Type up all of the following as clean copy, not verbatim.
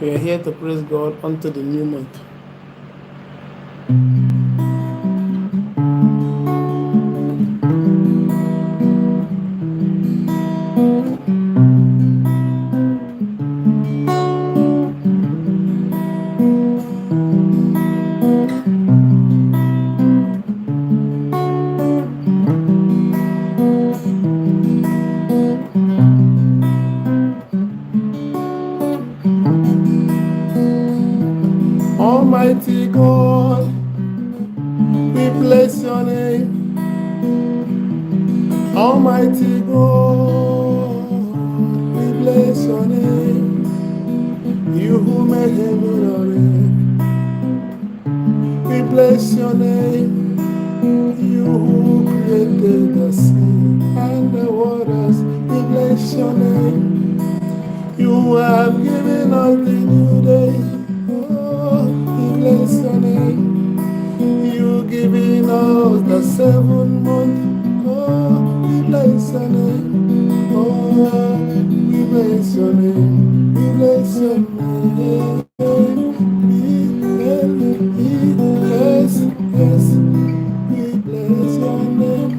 We are here to praise God unto the new month. Almighty God, we bless your name. Almighty God, we bless your name. You who made heaven and earth, we bless your name. You who created the sea and the waters, we bless your name. You have given us the new day. Oh, we bless your name. You giving us the 7th month. Oh, we bless your name. Oh, we bless your name. We bless your name. B-L-E-S-S. We bless your name.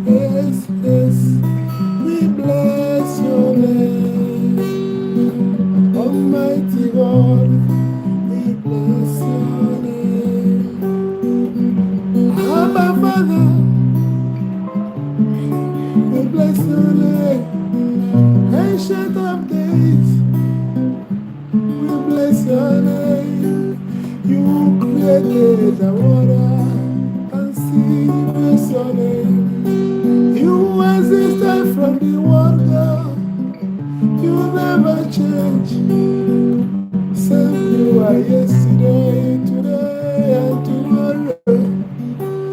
B-L-E-S-S. We bless your name. Almighty God, we bless your name. Abba Father, we bless your name. Ancient of days, we bless your name. You created the water and sea, bless your name. You existed from the world, God. You never change. Same you are yesterday, today, and tomorrow.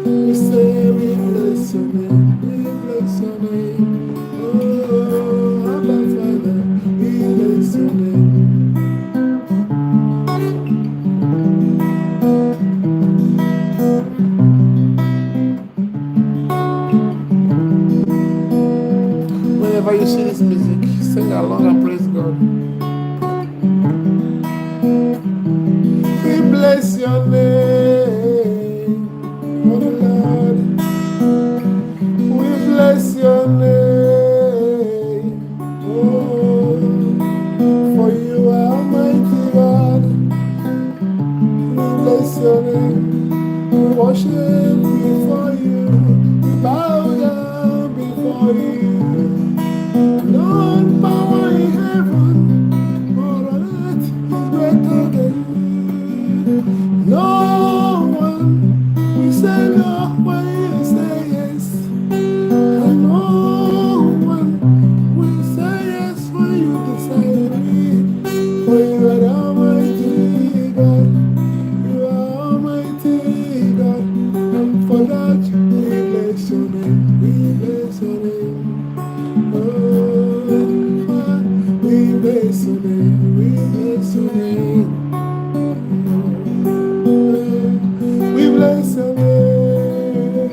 We say we bless your name, we bless your name. Oh, Abba Father, we bless your name. Whenever you see this music, sing along and praise God. We bless your name, oh Lord. We bless your name, oh, for you are Almighty God. We bless your name, we worship before you, we bow down before you. No power in heaven or on earth is greater than you. No one will say no when you say yes. And no one will say yes when you decide me. For you are the Almighty God. You are Almighty God. And for that we bless your name. We bless your name. Oh, we bless your name. We bless your name. We bless your name,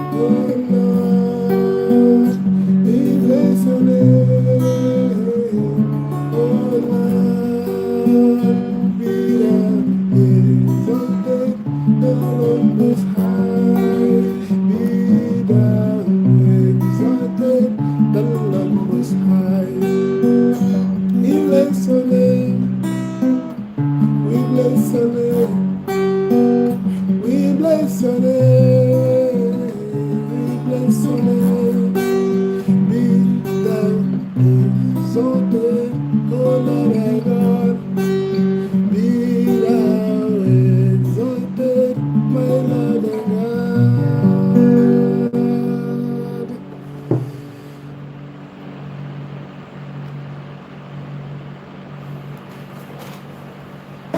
oh Lord. We bless your name, oh Lord. Be thou exalted, the Lord most high. Be thou exalted, the Lord most high. We bless your name. We bless your name. We bless your name.